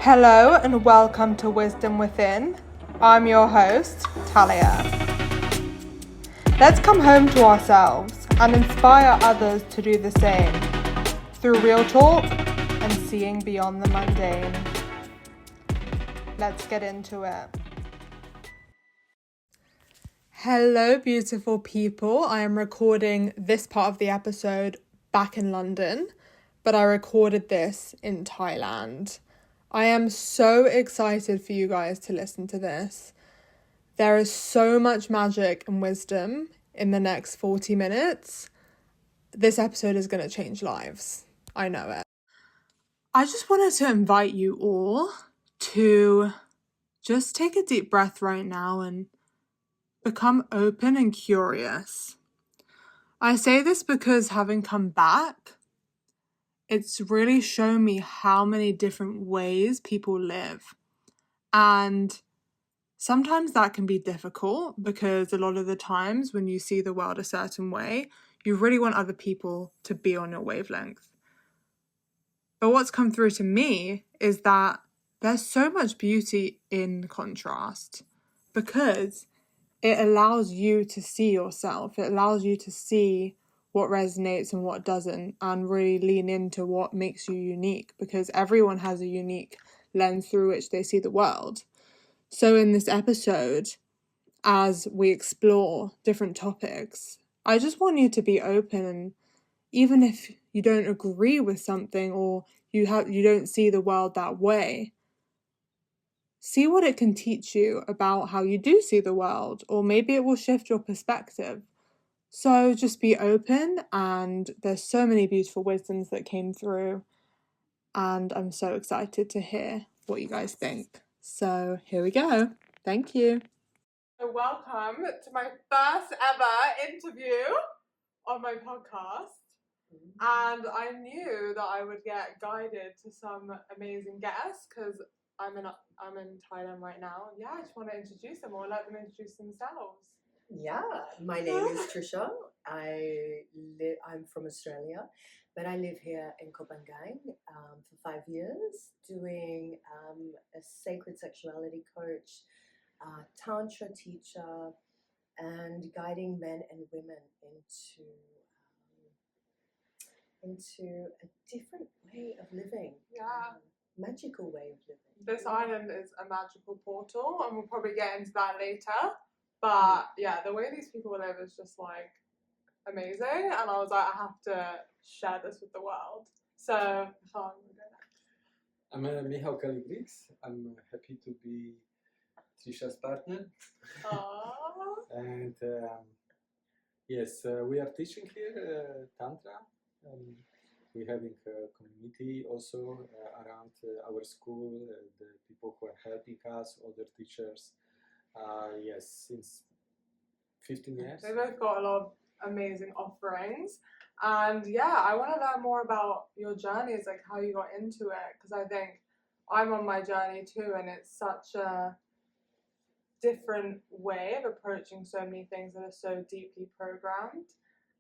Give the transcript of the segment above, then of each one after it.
Hello and welcome to Wisdom Within. I'm your host, Talia. Let's come home to ourselves and inspire others to do the same through real talk and seeing beyond the mundane. Let's get into it. Hello, beautiful people. I am recording this part of the episode back in London, but I recorded this in Thailand. I am so excited for you guys to listen to this. There is so much magic and wisdom in the next 40 minutes. This episode is going to change lives. I know it. I just wanted to invite you all to just take a deep breath right now and become open and curious. I say this because having come back, it's really shown me how many different ways people live. And sometimes that can be difficult because a lot of the times when you see the world a certain way, you really want other people to be on your wavelength. But what's come through to me is that there's so much beauty in contrast because it allows you to see yourself. It allows you to see what resonates and what doesn't, and really lean into what makes you unique, because everyone has a unique lens through which they see the world. So in this episode, as we explore different topics, I just want you to be open, and even if you don't agree with something or you don't see the world that way, see what it can teach you about how you do see the world, or maybe it will shift your perspective. So just be open, and there's so many beautiful wisdoms that came through, and I'm so excited to hear what you guys think. So here we go. Thank you. So welcome to my first ever interview on my podcast. And I knew that I would get guided to some amazing guests because I'm in Thailand right now. Yeah, I just want to introduce them or let them introduce themselves. Yeah, my name is Trisha. I'm from Australia, but I live here in Copenhagen for 5 years, doing a Sacred Sexuality Coach, Tantra Teacher, and guiding men and women into a different way of living. Yeah. Magical way of living. This island is a magical portal, and we'll probably get into that later. But yeah, the way these people live is just like amazing, and I was like, I have to share this with the world. So, Michal, we're going next. I'm Michal Kali Griks. I'm happy to be Trisha's partner. And yes, we are teaching here Tantra. We're having a community also around our school, the people who are helping us, other teachers. Yes, since 15 years. They've both got a lot of amazing offerings. And yeah, I want to learn more about your journeys, like how you got into it, because I think I'm on my journey too, and it's such a different way of approaching so many things that are so deeply programmed.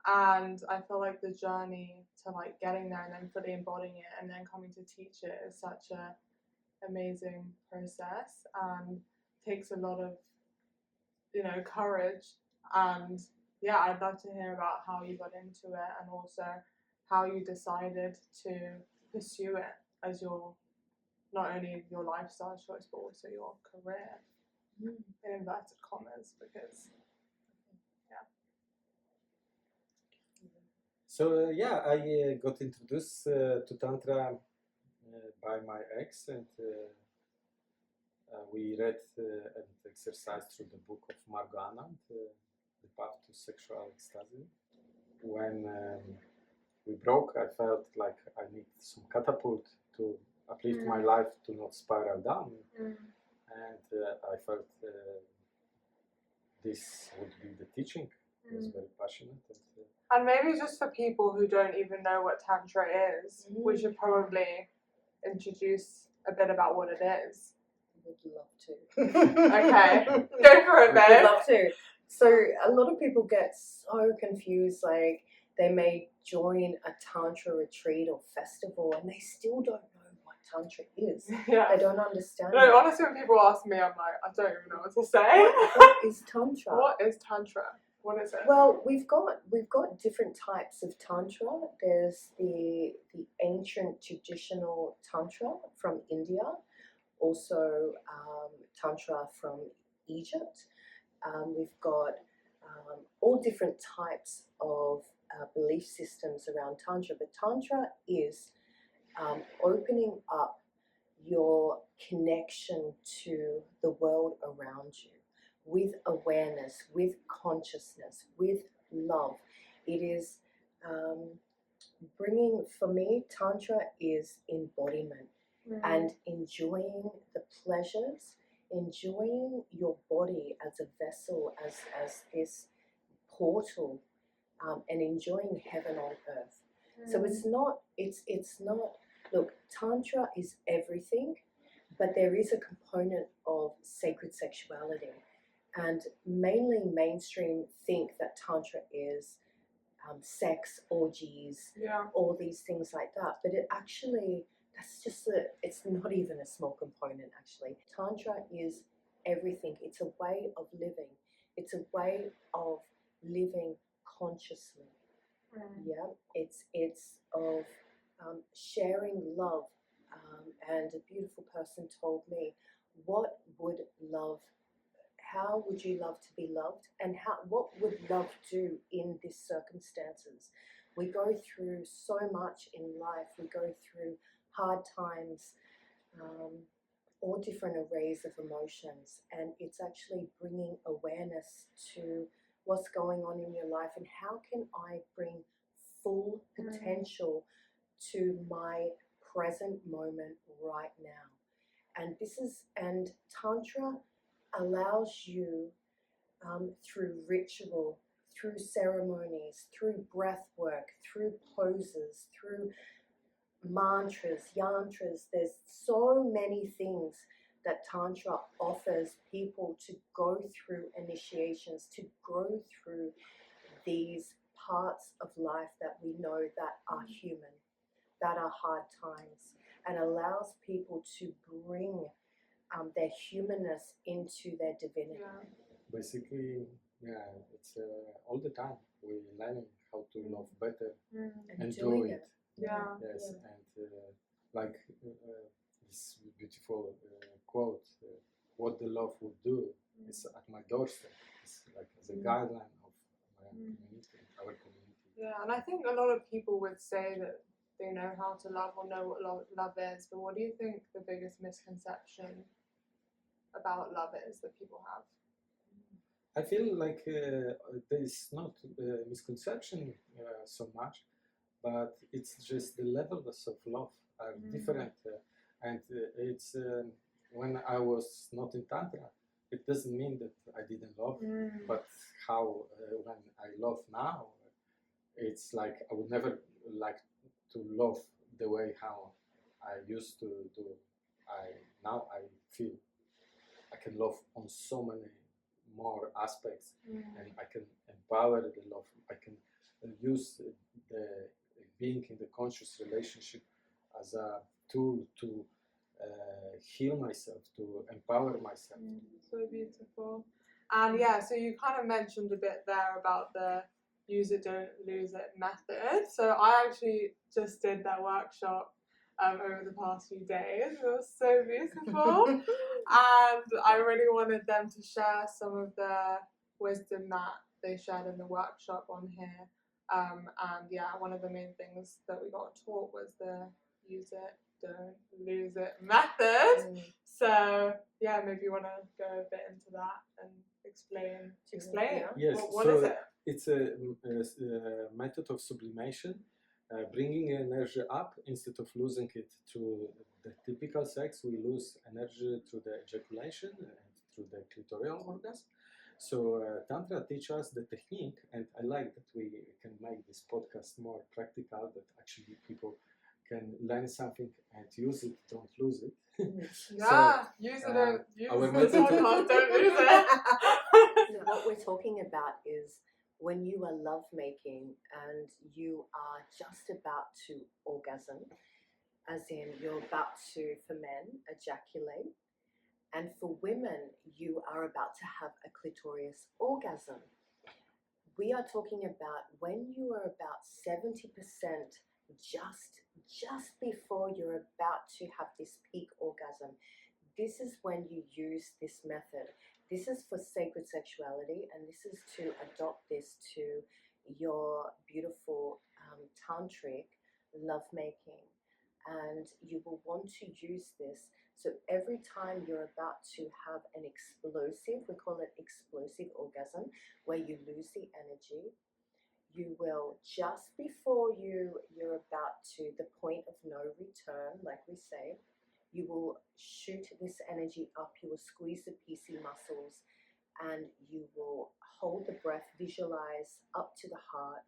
And I feel like the journey to like getting there and then fully embodying it and then coming to teach it is such a amazing process and takes a lot of, courage. And yeah, I'd love to hear about how you got into it and also how you decided to pursue it as your, not only your lifestyle choice, but also your career, in inverted commas, because, yeah. So I got introduced to Tantra by my ex, and we read and exercised through the book of Margot Anand, The Path to Sexual Ecstasy. When we broke, I felt like I need some catapult to uplift my life to not spiral down. And I felt this would be the teaching. I was very passionate. And maybe just for people who don't even know what Tantra is, we should probably introduce a bit about what it is. Would love to. Okay, go for it, babe. Would love to. So a lot of people get so confused, like they may join a Tantra retreat or festival and they still don't know what Tantra is. Yeah. They don't understand. No, honestly, when people ask me, I'm like, I don't even know what to say. What is Tantra? What is Tantra? What is it? Well, we've got different types of Tantra. There's the ancient traditional Tantra from India, also Tantra from Egypt. We've got all different types of belief systems around Tantra, but Tantra is opening up your connection to the world around you with awareness, with consciousness, with love. It is bringing, for me, Tantra is embodiment and enjoying the pleasures, enjoying your body as a vessel, as this portal, and enjoying heaven on earth. So it's not, look, Tantra is everything, but there is a component of sacred sexuality. And mainly mainstream think that Tantra is sex, orgies, all these things like that. But it actually, it's not even a small component actually. Tantra is everything. It's a way of living. It's a way of living consciously. Yeah, it's of sharing love. And a beautiful person told me, how would you love to be loved, and what would love do in these circumstances? We go through so much in life. We go through hard times, all different arrays of emotions, and it's actually bringing awareness to what's going on in your life and how can I bring full potential to my present moment right now. And Tantra allows you through ritual, through ceremonies, through breath work, through poses, through mantras, yantras. There's so many things that Tantra offers people to go through initiations, to go through these parts of life that we know that are human, that are hard times, and allows people to bring their humanness into their divinity. Basically, it's all the time we're learning how to love better and do it. Yes, and like this beautiful quote, what the love would do is at my doorstep. It's like as a guideline of my community, our community. Yeah, and I think a lot of people would say that they know how to love or know what love is, but what do you think the biggest misconception about love is that people have? I feel like there's not a misconception so much, but it's just the levels of love are different. And it's when I was not in Tantra, it doesn't mean that I didn't love, but how when I love now, it's like I would never like to love the way how I used to do. Now I feel I can love on so many more aspects, and I can empower the love. I can use the being in the conscious relationship as a tool to heal myself, to empower myself. So beautiful. And so you kind of mentioned a bit there about the use it, don't lose it method. So I actually just did that workshop over the past few days. It was so beautiful. And I really wanted them to share some of the wisdom that they shared in the workshop on here. And one of the main things that we got taught was the use it, don't lose it method. So maybe you want to go a bit into that and explain. Yes. What is it? It's a method of sublimation, bringing energy up instead of losing it through the typical sex. We lose energy through the ejaculation and through the clitoral orgasm. So Tantra teaches us the technique, and I like that we can make this podcast more practical, that actually people can learn something and use it, don't lose it. Use it, don't lose it. What we're talking about is when you are lovemaking and you are just about to orgasm, as in you're about to, for men, ejaculate. And for women, you are about to have a clitoris orgasm. We are talking about when you are about 70% just before you're about to have this peak orgasm. This is when you use this method. This is for sacred sexuality, and this is to adopt this to your beautiful tantric lovemaking. And you will want to use this. So every time you're about to have an explosive, we call it explosive orgasm, where you lose the energy, you will, just before you're about to the point of no return, like we say, you will shoot this energy up, you will squeeze the PC muscles, and you will hold the breath, visualize up to the heart,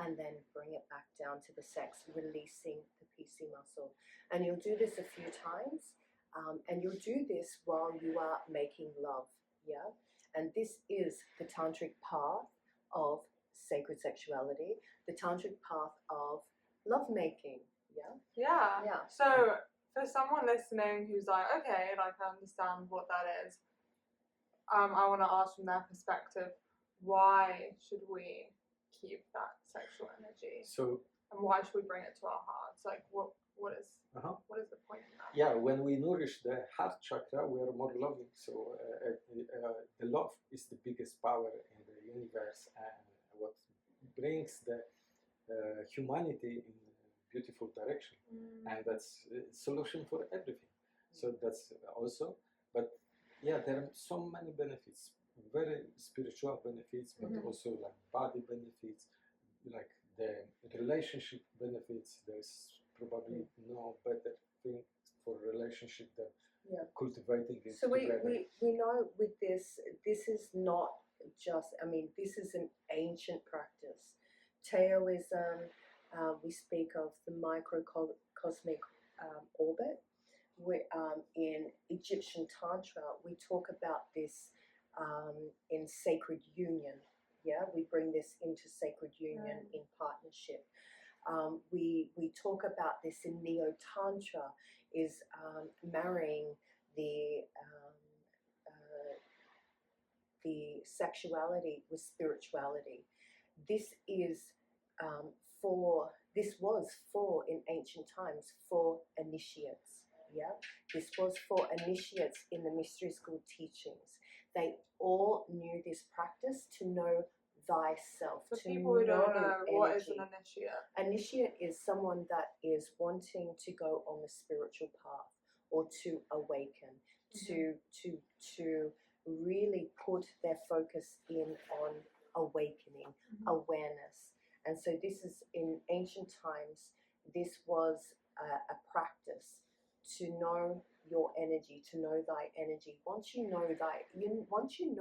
and then bring it back down to the sex, releasing the PC muscle. And you'll do this a few times, and you'll do this while you are making love, yeah? And this is the tantric path of sacred sexuality, the tantric path of lovemaking, yeah? Yeah. So for someone listening who's like, okay, like I understand what that is, I want to ask from their perspective, why should we keep that sexual energy? So, and why should we bring it to our hearts? Like, what is the point in that? Yeah, when we nourish the heart chakra, we are more loving. So the love is the biggest power in the universe, and what brings the humanity in a beautiful direction. And that's a solution for everything. So that's also, but yeah, there are so many benefits, very spiritual benefits, but also like body benefits, like the relationship benefits. There's probably no better thing for relationship than cultivating it so together. we know with this is not just, I mean, this is an ancient practice. Taoism, we speak of the microcosmic orbit. In Egyptian Tantra, we talk about this in sacred union. Yeah, we bring this into sacred union in partnership. We talk about this in Neo Tantra, is marrying the sexuality with spirituality. This was for in ancient times for initiates. Yeah, this was for initiates in the mystery school teachings. They all knew this practice to know thyself. For to people who don't know, what is energy. an initiate? Initiate is someone that is wanting to go on the spiritual path or to awaken, to really put their focus in on awakening, awareness. And so this is, in ancient times, this was a practice to know your energy, to know thy energy. Once you know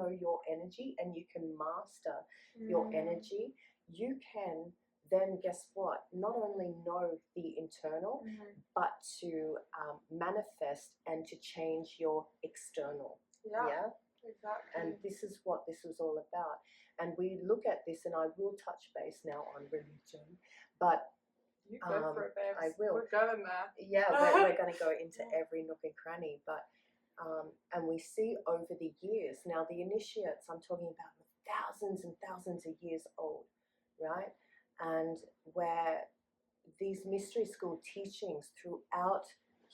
your energy and you can master your energy, you can then, guess what, not only know the internal, but to manifest and to change your external. Yeah? Exactly. And this is what this was all about. And we look at this, and I will touch base now on religion, but you go for it, babes. I will. We're going there. Yeah, we're going to go into every nook and cranny, but and we see over the years, now the initiates I'm talking about were thousands and thousands of years old, right? And where these mystery school teachings throughout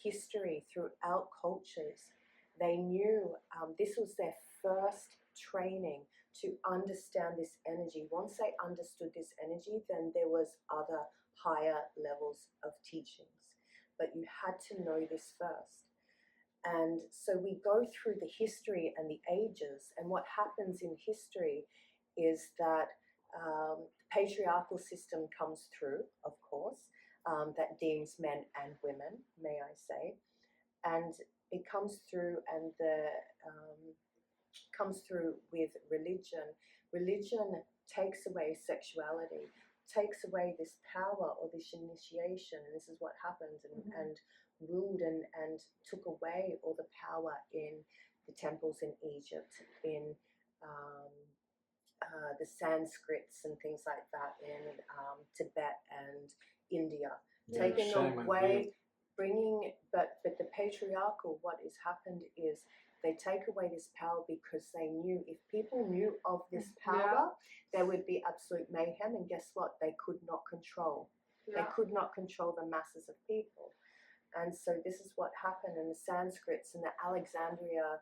history, throughout cultures, they knew this was their first training to understand this energy. Once they understood this energy, then there was other higher levels of teachings. But you had to know this first. And so we go through the history and the ages, and what happens in history is that the patriarchal system comes through, of course, that deems men and women, may I say, and it comes through, and comes through with religion. Religion takes away sexuality, takes away this power or this initiation, and this is what happened, and ruled and took away all the power in the temples in Egypt, in the Sanskrits and things like that in Tibet and India. taking shame and away, bringing, but the patriarchal, what has happened is they take away this power because they knew if people knew of this power, there would be absolute mayhem, and guess what? They could not control. They could not control the masses of people. And so this is what happened, and the Sanskrits and the Alexandria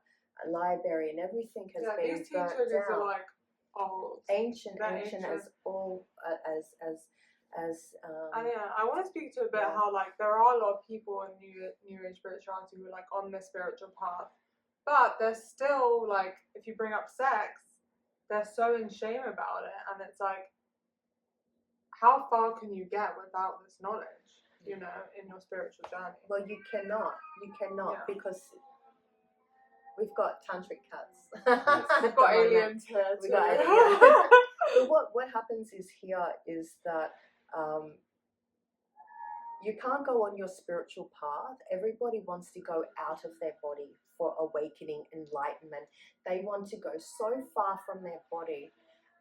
library and everything has been these burnt teachers down. are like old. Ancient as all as I want to speak to a bit how like there are a lot of people in New Age spirituality who are like on this spiritual path, but they're still like, if you bring up sex, they're so in shame about it, and it's like, how far can you get without this knowledge, you know, in your spiritual journey? Well, you cannot because we've got tantric cats. We've got aliens here too. We've got aliens. But what happens is that you can't go on your spiritual path. Everybody wants to go out of their body for awakening, enlightenment. They want to go so far from their body.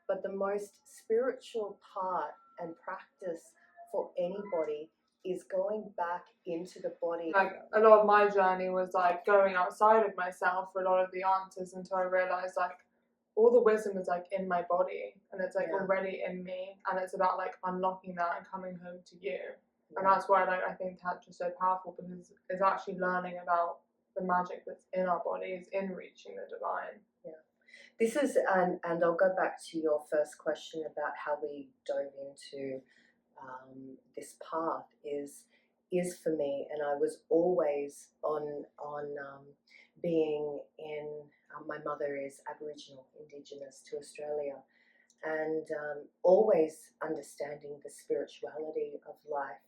But the most spiritual part and practice for anybody is going back into the body. Like, a lot of my journey was like going outside of myself for a lot of the answers, until I realized like all the wisdom is like in my body, and it's like already in me, and it's about like unlocking that and coming home to you. And that's why like I think Tantra is so powerful, because it's actually learning about the magic that's in our bodies, in reaching the divine. This is, and I'll go back to your first question about how we dove into this path is for me, and I was always on being in, my mother is Aboriginal, Indigenous to Australia, and always understanding the spirituality of life.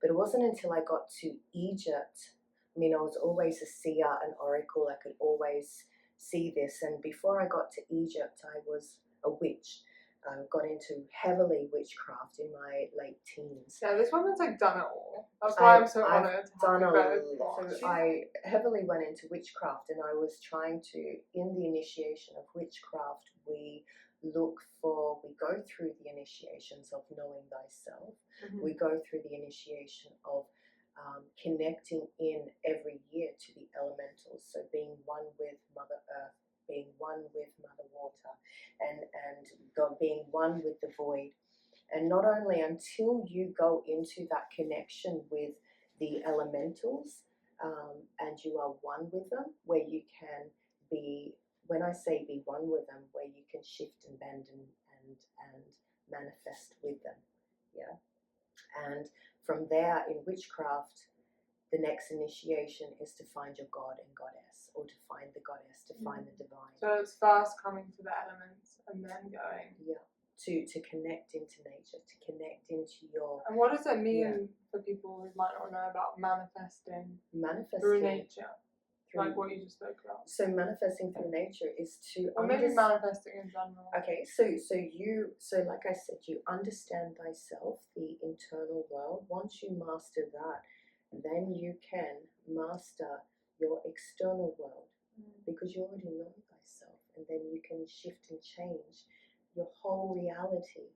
But it wasn't until I got to Egypt, I mean, I was always a seer, an oracle, I could always see this, and before I got to Egypt, I was a witch. I got into heavily witchcraft in my late teens. Yeah, this woman's like done it all. That's why I'm so honoured to have you both. So I heavily went into witchcraft, and I was trying to, in the initiation of witchcraft, we go through the initiations of knowing thyself. We go through the initiation of connecting in every year to the elementals, so being one with Mother Earth, being one with Mother Water, and being one with the void. And not only until you go into that connection with the elementals, and you are one with them, where you can be, when I say be one with them, where you can shift and bend and manifest with them, and from there, in witchcraft, the next initiation is to find your god and goddess, or to find the goddess, to find the divine. So it's first coming to the elements and then going. To connect into nature, to connect into your... And what does it mean for people who might not know about manifesting through nature? Like what you just spoke about. So manifesting through nature is to... Or maybe manifesting in general. Okay, so like I said, you understand thyself, the internal world. Once you master that, then you can master your external world, because you already know thyself, and then you can shift and change your whole reality.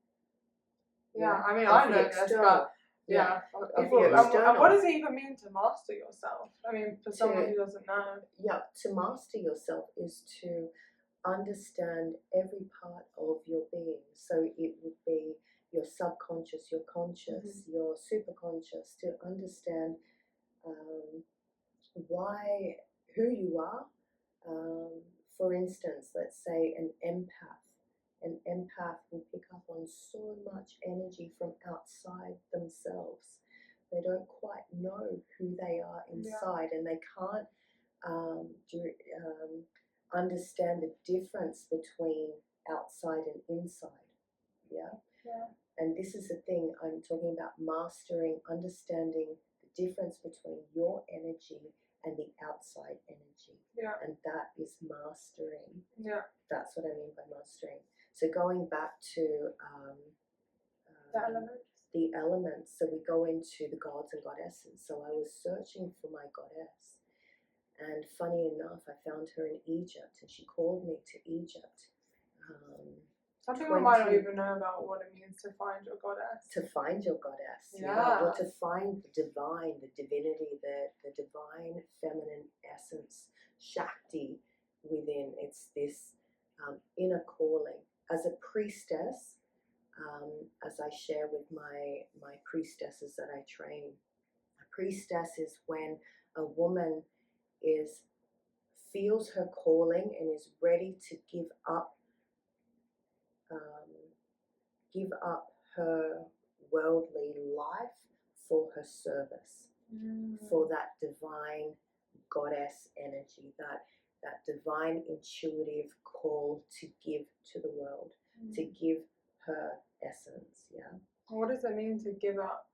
I mean, I know this, but and what does it even mean to master yourself? I mean, for someone who doesn't know. To master yourself is to understand every part of your being. So it would be your subconscious, your conscious, your superconscious, to understand who you are. For instance, let's say an empath. An empath will pick up on so much energy from outside themselves. They don't quite know who they are inside, and they can't understand the difference between outside and inside. And this is the thing I'm talking about, mastering, understanding the difference between your energy and the outside energy. And that is mastering. That's what I mean by mastering. So going back to the elements, so we go into the gods and goddesses. So I was searching for my goddess, and funny enough, I found her in Egypt, and she called me to Egypt. Some people might not even know about what it means to find your goddess. To find your goddess. Yeah. Or to find the divine, the divinity, the divine feminine essence, Shakti within. It's this inner calling. As a priestess, as I share with my priestesses that I train, a priestess is when a woman feels her calling and is ready to give up her worldly life for her service, for that divine goddess energy, that divine intuitive call to give to the world, to give her essence. Yeah. What does it mean to give up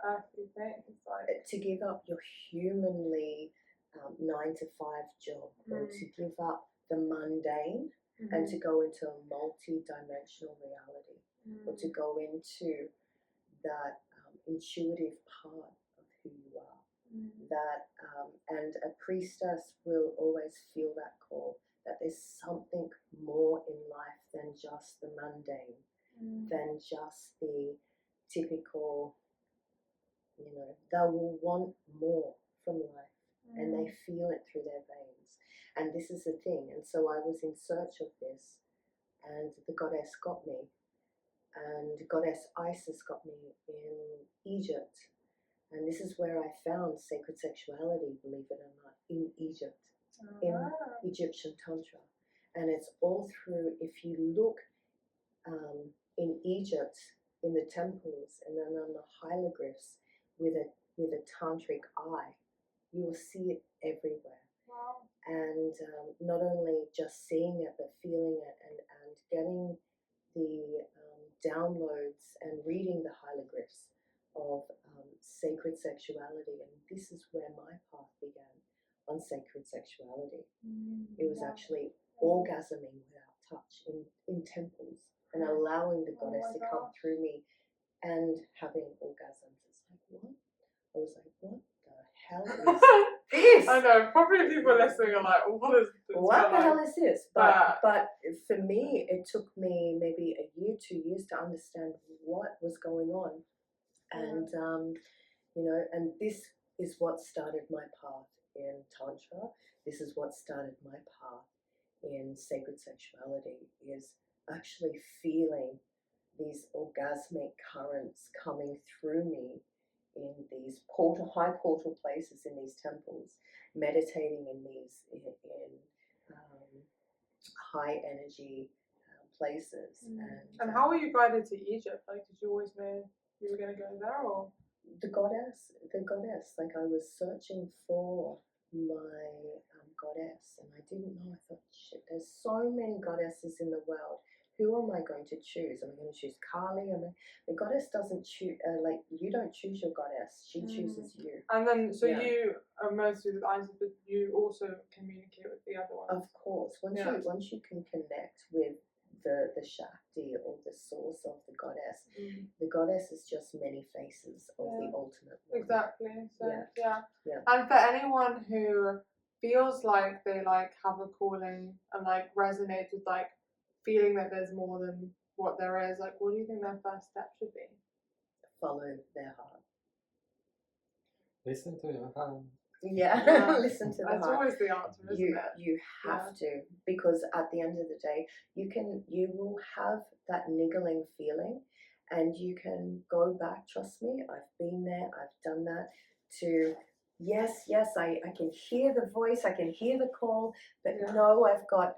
earthly things? Like to give up your humanly 9-to-5 job, or to give up the mundane and to go into a multi-dimensional reality, or to go into that intuitive part of who you are. That and a priestess will always feel that call, that there's something more in life than just the mundane, than just the typical, they will want more from life, and they feel it through their veins. And this is the thing. And so I was in search of this, and the goddess got me, and goddess Isis got me in Egypt. And this is where I found sacred sexuality, believe it or not, in Egypt, in Egyptian Tantra. And it's all through, if you look in Egypt, in the temples, and then on the hieroglyphs with a tantric eye, you will see it everywhere. wow. And not only just seeing it, but feeling it, and getting the downloads and reading the hieroglyphs of sacred sexuality. And this is where my path began on sacred sexuality. It was actually orgasming without touch in temples, and allowing the goddess to come through me and having orgasms. It's like, what? I was like, what the hell is this? I know, probably people listening are like, what is this? What the hell is this? But for me, it took me maybe a year, 2 years to understand what was going on. And, and this is what started my path in Tantra. This is what started my path in sacred sexuality, is actually feeling these orgasmic currents coming through me in these high portal places, in these temples, meditating in these high energy places. And how were you guided to Egypt? Like, did you always know you were going to go there, or? The goddess, like I was searching for my goddess, and I didn't know. I thought, shit, there's so many goddesses in the world. Who am I going to choose? Am I going to choose Kali? The goddess doesn't choose, like, you don't choose your goddess, she chooses you. And then, so you are mostly with Isis, but you also communicate with the other ones? Of course. Once you can connect with the Shakti, or the source of the goddess is just many faces of the ultimate one. Exactly. So, And for anyone who feels like they have a calling and resonates with feeling that there's more than what there is, what do you think their first step should be? Follow their heart. Listen to your heart. Yeah, listen to the heart. That's always the answer, isn't it? You have to, because at the end of the day, you will have that niggling feeling, and you can go back. Trust me, I've been there, I've done that. To yes, I can hear the voice, I can hear the call, but no, I've got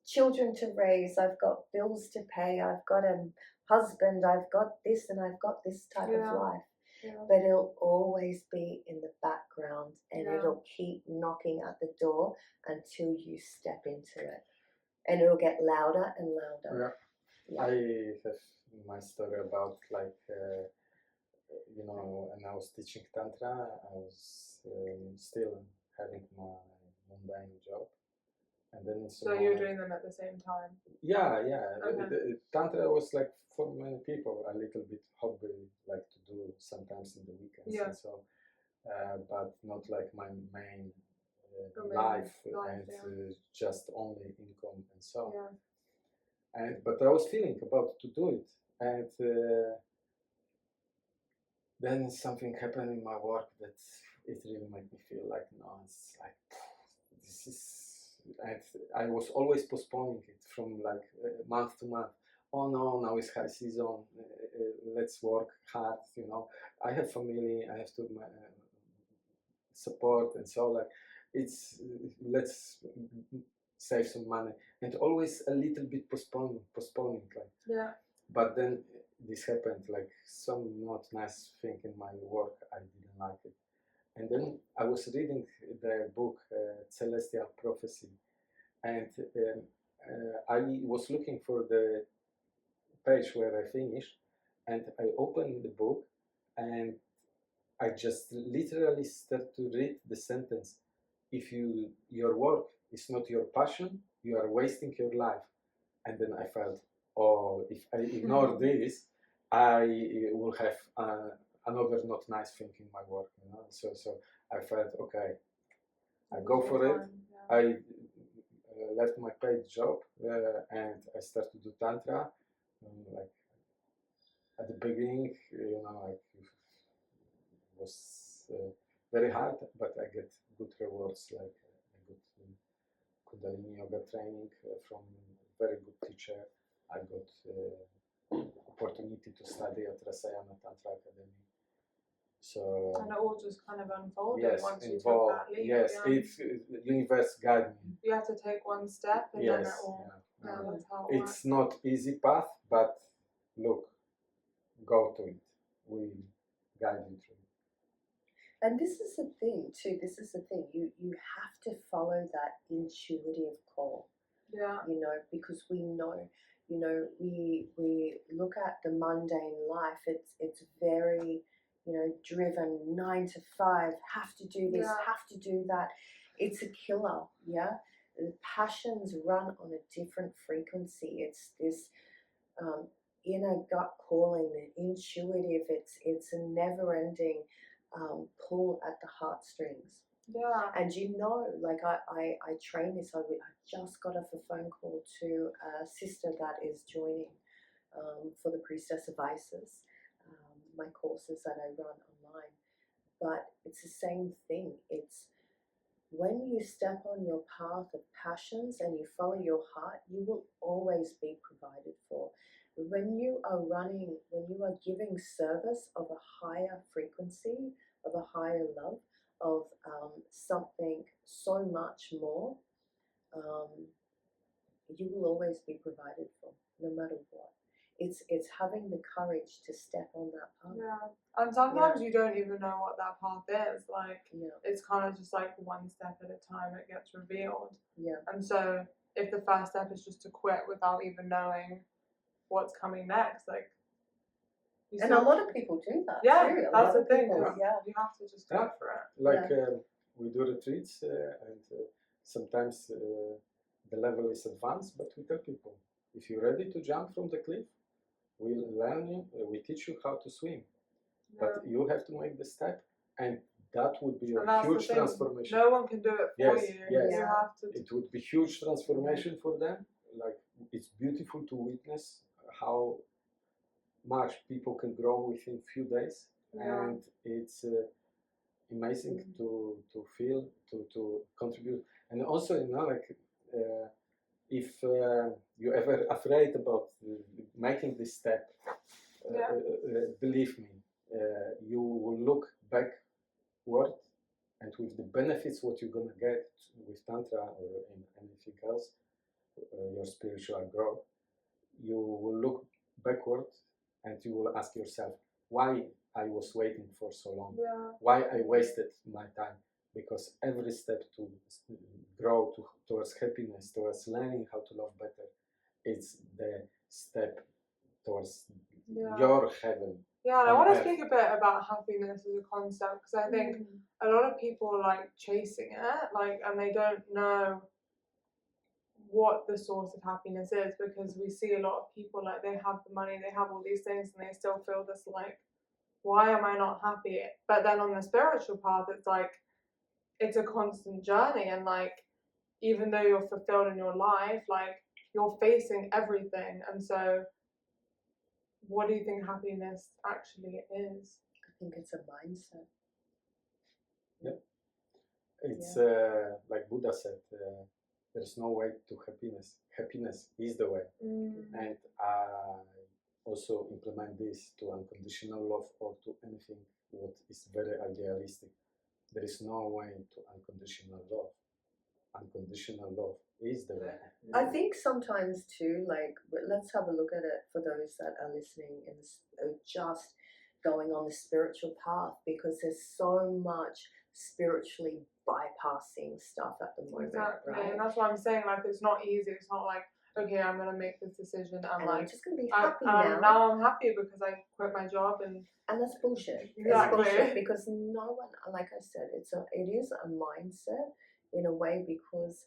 children to raise, I've got bills to pay, I've got a husband, I've got this, and I've got this type of life. But it'll always be in the background, and it'll keep knocking at the door until you step into it, and it'll get louder and louder. I have my story about when I was teaching Tantra, I was still having my mundane job. And then so you're doing them at the same time? Yeah. Okay. Tantra was for many people a little bit hobby, to do sometimes in the weekends. And so, but not my main life and just only income and so. but I was feeling about to do it, and then something happened in my work that it really made me feel like, no, it's like, this is, and I was always postponing it from like month to month. Oh no, now it's high season, let's work hard, you know. I have family, I have to support, and so like, it's, let's save some money, and always a little bit postponing, like. Yeah. But then this happened, like some not nice thing in my work, I didn't like it. And then I was reading the book Celestial Prophecy, and I was looking for the page where I finished, and I opened the book, and I just literally start to read the sentence: if your work is not your passion, you are wasting your life. And then I felt, oh, if I ignore this, I will have another not nice thing in my work, you know. So I felt, okay, I go for it. Yeah. I left my paid job and I started to do Tantra. Like at the beginning, you know, like it was very hard, but I get good rewards, like a good Kundalini Yoga training from a very good teacher. I got opportunity to study at Rasayana Tantra Academy. So and it all just kind of unfolded once you took that leap. Yes, it's universe guide me. You have to take one step, and then it all. Yeah, that's how it works. It's not easy path, but look, go to it. We guide you through it. And this is the thing too. This is the thing. You have to follow that intuitive call. Yeah. You know, because we know. You know, we look at the mundane life. It's very, you know, driven 9 to 5. Have to do this. Have to do that. It's a killer. Yeah. The passions run on a different frequency. It's this inner gut calling, intuitive. It's a never-ending pull at the heartstrings. Yeah. And you know, like I train this. I just got off a phone call to a sister that is joining for the Priestess of Isis, my courses that I run online. But it's the same thing. It's when you step on your path of passions and you follow your heart, you will always be provided for. When you are running, when you are giving service of a higher frequency, of a higher love, of something so much more, you will always be provided for, no matter what. It's having the courage to step on that path. Yeah, and sometimes you don't even know what that path is. Like, it's kind of just like one step at a time it gets revealed. Yeah. And so if the first step is just to quit without even knowing what's coming next, like. And a lot of people do that. Yeah, too. that's the thing. People, you have to just go for it. Like we do retreats, and sometimes the level is advanced, but we tell people, if you're ready to jump from the cliff, we'll learn you, we teach you how to swim. But you have to make the step, and that would be a huge transformation. No one can do it for you. Yes. You have to. It would be huge transformation for them. Like, it's beautiful to witness how much people can grow within few days, and it's amazing to feel, to contribute. And also, you know, like if you're ever afraid about making this step, believe me, you will look backward, and with the benefits what you're gonna get with Tantra or in anything else, your spiritual growth, you will look backward and you will ask yourself, why I was waiting for so long, why I wasted my time. Because every step to grow towards happiness, towards learning how to love better, it's the step towards your heaven. Yeah, and I want to speak a bit about happiness as a concept, because I think a lot of people are like chasing it, like, and they don't know what the source of happiness is, because we see a lot of people, like, they have the money, they have all these things, and they still feel this like, why am I not happy? But then on the spiritual path, it's like, it's a constant journey, and like, even though you're fulfilled in your life, like, you're facing everything. And so what do you think happiness actually is? I think it's a mindset. Yep. It's like Buddha said, there's no way to happiness. Happiness is the way. And I also implement this to unconditional love or to anything what is very idealistic. There is no way to unconditional love. Unconditional love is the way. I think sometimes too, like, let's have a look at it for those that are listening and are just going on the spiritual path, because there's so much spiritually bypassing stuff at the moment. Exactly, right? and that's what I'm saying. Like, it's not easy. It's not like, okay, I'm gonna make this decision and And like I'm just gonna be happy now. Now I'm happy because I quit my job and that's bullshit. Exactly. It's bullshit, because no one, like I said, it is a mindset in a way, because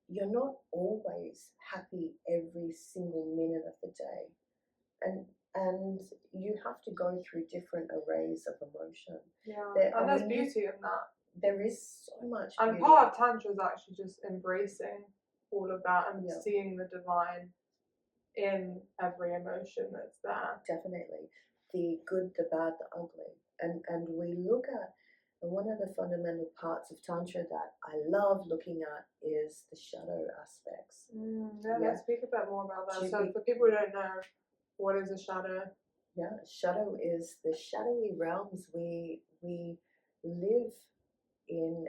you're not always happy every single minute of the day, and you have to go through different arrays of emotion. And there's beauty in that. There is so much and beauty. part of Tantra is actually just embracing all of that and seeing the divine in every emotion that's there. Definitely. The good, the bad, the ugly. And we look at, and one of the fundamental parts of Tantra that I love looking at is the shadow aspects. Let's speak a bit more about that. So for people who don't know, what is a shadow? Yeah, shadow is the shadowy realms. We live in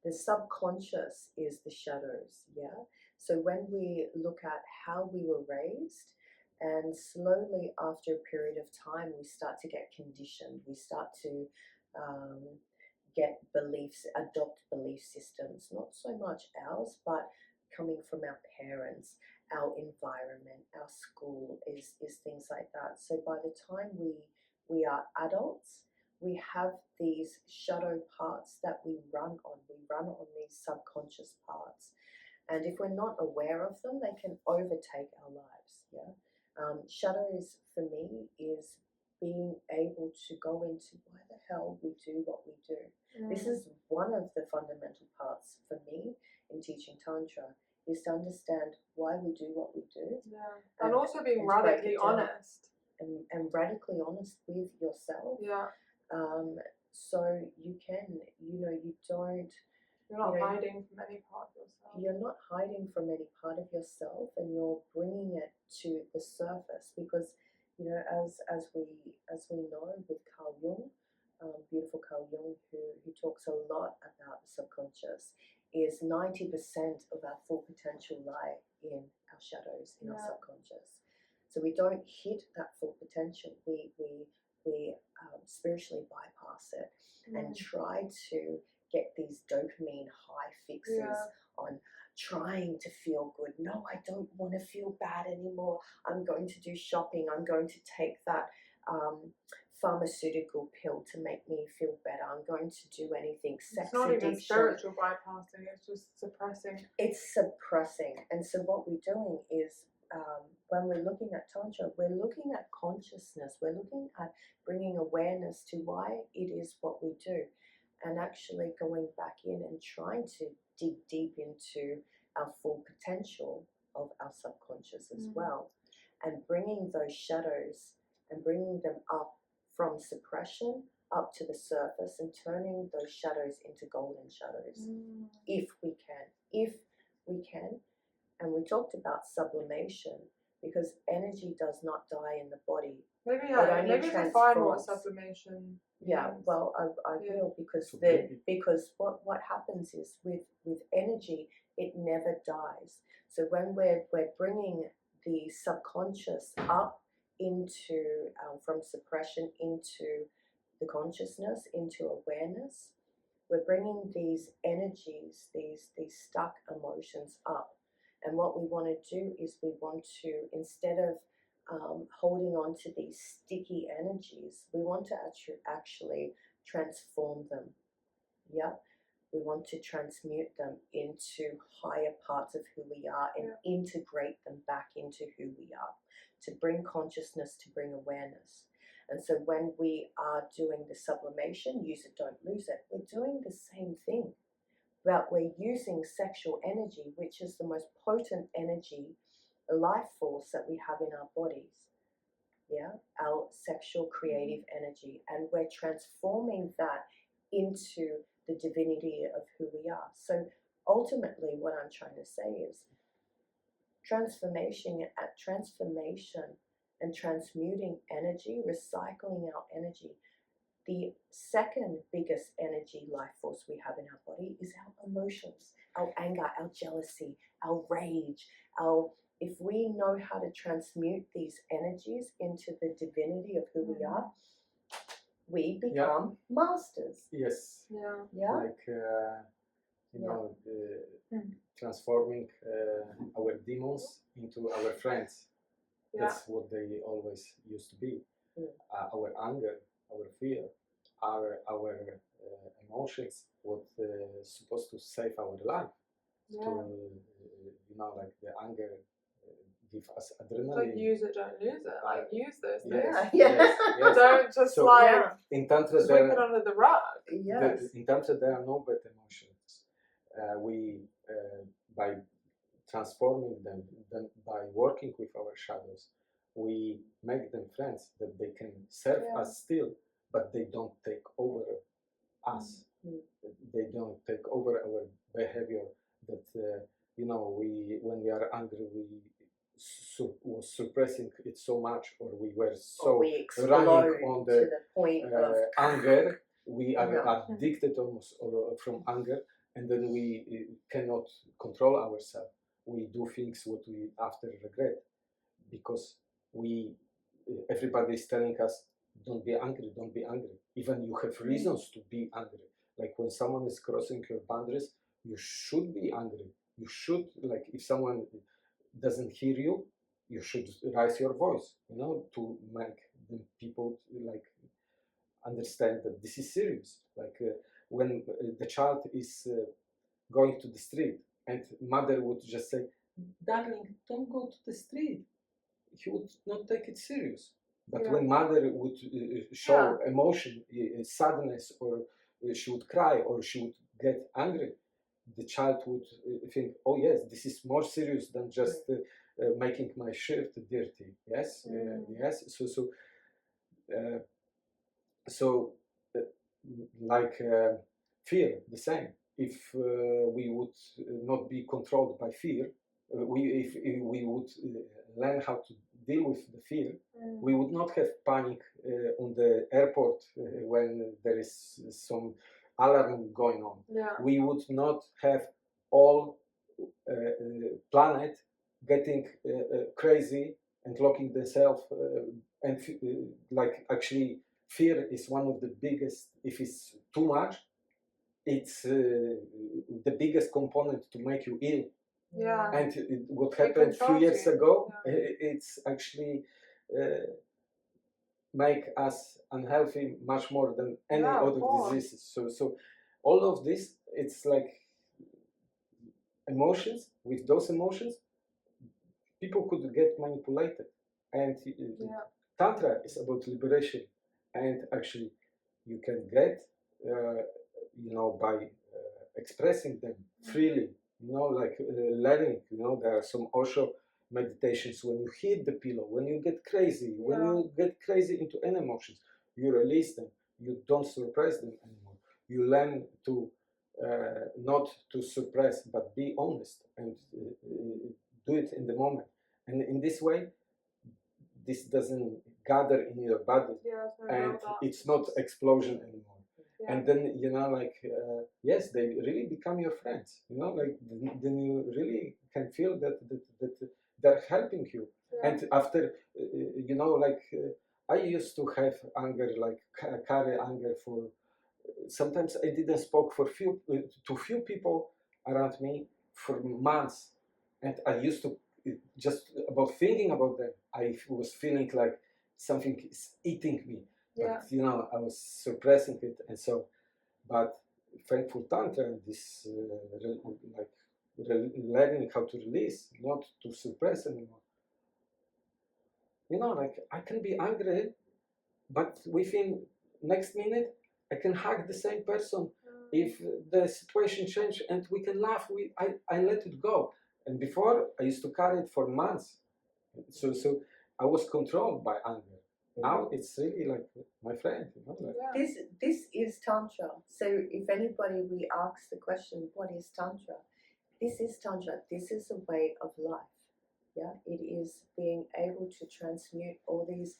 the subconscious is the shadows, yeah? So when we look at how we were raised, and slowly after a period of time, we start to get conditioned. We start to get beliefs, adopt belief systems, not so much ours, but coming from our parents, our environment, our school is things like that. So by the time we are adults, we have these shadow parts that we run on. We run on these subconscious parts. And if we're not aware of them, they can overtake our lives. Yeah. Shadows for me is being able to go into why the hell we do what we do. This is one of the fundamental parts for me in teaching Tantra, is to understand why we do what we do. Yeah. And also being radically honest. And radically honest with yourself. Yeah. So you can, you're not hiding from any part of yourself. You're not hiding from any part of yourself, and you're bringing it to the surface, because as we know with Carl Jung, beautiful Carl Jung, who talks a lot about the subconscious, is 90% of our full potential lie in our shadows, in our subconscious. So we don't hit that full potential. We spiritually bypass it and try to get these dopamine high fixes on trying to feel good. No, I don't want to feel bad anymore. I'm going to do shopping. I'm going to take that pharmaceutical pill to make me feel better. I'm going to do anything. Sex it's not addiction. Even spiritual bypassing. It's just suppressing. It's suppressing. And so what we're doing is, when we're looking at Tantra, we're looking at consciousness. We're looking at bringing awareness to why it is what we do, and actually going back in and trying to dig deep into our full potential of our subconscious as well, and bringing those shadows and bringing them up from suppression up to the surface, and turning those shadows into golden shadows, if we can. And we talked about sublimation, because energy does not die in the body. Maybe define what sublimation. Yeah, well, I will, because what happens is with energy, it never dies. So when we're bringing the subconscious up into from suppression into the consciousness, into awareness, we're bringing these energies, these stuck emotions up. And what we want to do is we want to, instead of holding on to these sticky energies, we want to actually transform them. Yeah, we want to transmute them into higher parts of who we are, and integrate them back into who we are, to bring consciousness, to bring awareness. And so when we are doing the sublimation, use it, don't lose it, we're doing the same thing. but we're using sexual energy, which is the most potent energy, life force that we have in our bodies. Yeah, our sexual creative energy, and we're transforming that into the divinity of who we are. So ultimately, what I'm trying to say is transformation and transmuting energy, recycling our energy. The second biggest energy life force we have in our body is our emotions, our anger, our jealousy, our rage, if we know how to transmute these energies into the divinity of who we are, we become masters. Yes. Yeah. Yeah. Like, transforming our demons into our friends. Yeah. That's what they always used to be. Our anger, our fear, our emotions, what supposed to save our life. Yeah. To, like the anger give us adrenaline. Like use it, don't lose it. Like use this. Yes, yes. Don't just so, in Tantra sweep it under the rug. Yes. In Tantra there are no bad emotions. We by transforming them, by working with our shadows, we make them friends that they can serve us still, but they don't take over us. They don't take over our behavior. That when we are angry, we was suppressing it so much, or we were so running on the point of anger. We are addicted almost from anger, and then we cannot control ourselves. We do things what we after regret, because everybody is telling us, don't be angry, don't be angry. Even you have reasons to be angry. Like when someone is crossing your boundaries, you should be angry. You should, like, if someone doesn't hear you, you should raise your voice, to make the people like understand that this is serious. Like when the child is going to the street, and mother would just say, darling, don't go to the street. He would not take it serious. But when mother would show emotion, sadness, or she would cry, or she would get angry, the child would think, oh yes, this is more serious than just making my shirt dirty. Yes, yes. So like fear, the same. If we would not be controlled by fear, if we would learn how to deal with the fear, we would not have panic on the airport when there is some alarm going on. We would not have all planet getting crazy and locking themselves and like actually fear is one of the biggest. If it's too much, it's the biggest component to make you ill. And what happened a few years ago, it's actually make us unhealthy much more than any other diseases. So all of this, it's like emotions. With those emotions, people could get manipulated. And Tantra is about liberation. And actually, you can get, by expressing them freely, like learning, there are some Osho meditations. When you hit the pillow, when you get crazy, when you get crazy into any emotions, you release them. You don't suppress them anymore. You learn to not to suppress, but be honest and do it in the moment. And in this way, this doesn't gather in your body, and it's not explosion anymore. And then yes, they really become your friends. Like then you really can feel that they're helping you. And after I used to have anger, like carry anger for. Sometimes I didn't spoke to few people around me for months, and I used to just about thinking about them. I was feeling like something is eating me, but I was suppressing it, and so. But thankful Tantra, this learning how to release, not to suppress anymore. Like I can be angry, but within next minute I can hug the same person If the situation changed and we can laugh, I let it go. And before, I used to carry it for months. So I was controlled by anger. Now it's really like my friend. Like, This is Tantra. So if anybody, we ask the question, what is Tantra? This is Tantra. This is a way of life. Yeah, it is being able to transmute all these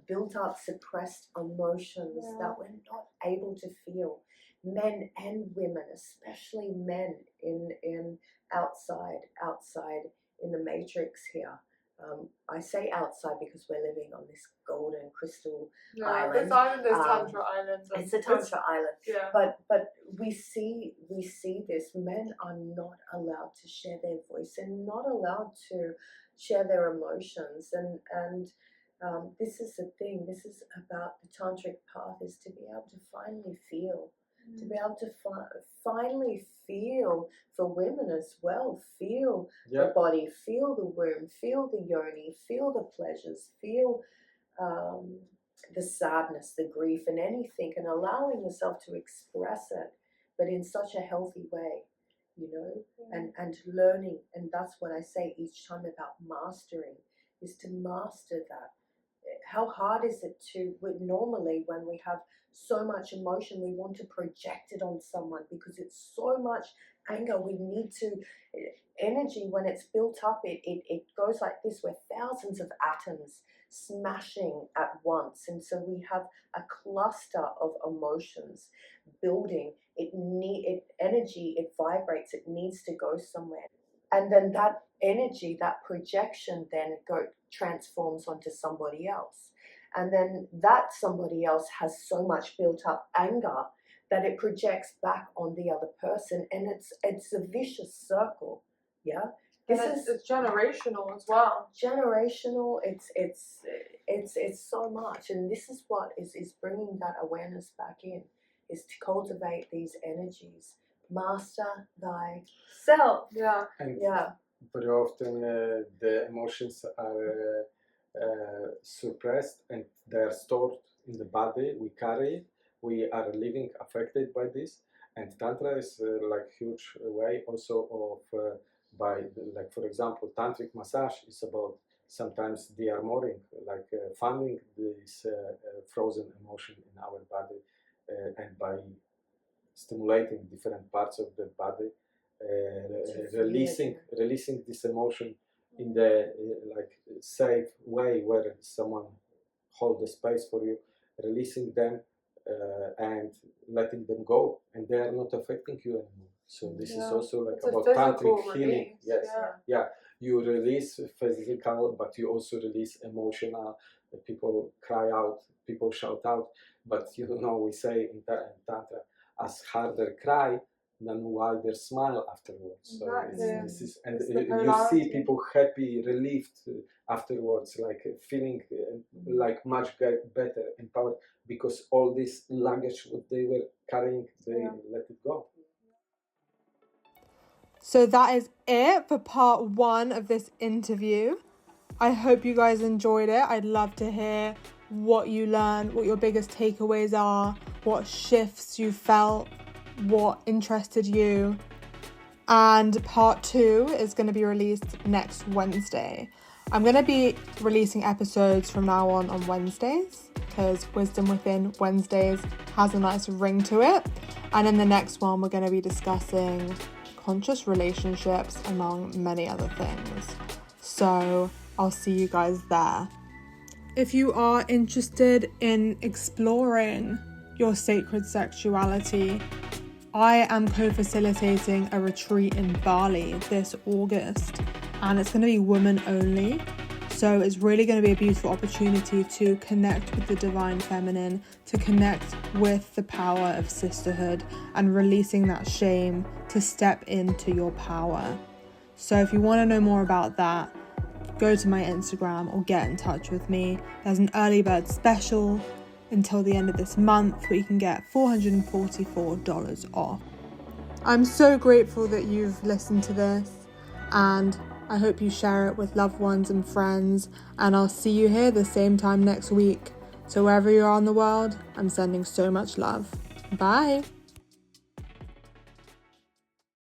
built up, suppressed emotions that we're not able to feel. Men and women, especially men in outside in the matrix here. I say outside because we're living on this golden crystal island. This island is Tantra Island. It's a Tantra island. Yeah. But we see this. Men are not allowed to share their voice and not allowed to share their emotions. And this is the thing. This is about the tantric path, is to be able to finally feel. To be able to finally feel, for women as well, feel the body, feel the womb, feel the yoni, feel the pleasures, feel the sadness, the grief, and anything, and allowing yourself to express it, but in such a healthy way, you know, and learning. And that's what I say each time about mastering, is to master that. How hard is it to, normally when we have so much emotion, we want to project it on someone because it's so much anger. We need to, energy, when it's built up, it goes like this. We're thousands of atoms smashing at once. And so we have a cluster of emotions building. Energy, it vibrates, it needs to go somewhere. And then that energy, that projection then transforms onto somebody else. And then that somebody else has so much built up anger that it projects back on the other person. And it's a vicious circle. Yeah. It's generational as well. Generational, it's so much. And this is what is bringing that awareness back in, is to cultivate these energies. Master thyself. Yeah. And very often the emotions are suppressed and they are stored in the body. We carry it. We are living affected by this. And Tantra is like huge way also of by, like, for example, tantric massage is about sometimes de-armoring, like fanning this frozen emotion in our body, and by stimulating different parts of the body, releasing this emotion in the like safe way where someone hold the space for you, releasing them and letting them go, and they are not affecting you anymore. So this is also like about tantric healing. Yes, you release physical, but you also release emotional. People cry out, people shout out, but you know, we say in Tantra, as harder cry than wider smile afterwards. So this is, and you see people happy, relieved afterwards, like feeling like much better, empowered, because all this luggage what they were carrying, they let it go. So that is it for part 1 of this interview. I hope you guys enjoyed it. I'd love to hear what you learned, what your biggest takeaways are, what shifts you felt, what interested you. And part 2 is going to be released next Wednesday. I'm going to be releasing episodes from now on Wednesdays, because Wisdom Within Wednesdays has a nice ring to it. And in the next one, we're going to be discussing conscious relationships, among many other things. So I'll see you guys there. If you are interested in exploring your sacred sexuality, I am co-facilitating a retreat in Bali this August, and it's going to be women only. So it's really going to be a beautiful opportunity to connect with the divine feminine, to connect with the power of sisterhood and releasing that shame to step into your power. So if you want to know more about that, go to my Instagram or get in touch with me. There's an early bird special until the end of this month where you can get $444 off. I'm so grateful that you've listened to this, and I hope you share it with loved ones and friends, and I'll see you here the same time next week. So wherever you are in the world, I'm sending so much love. Bye.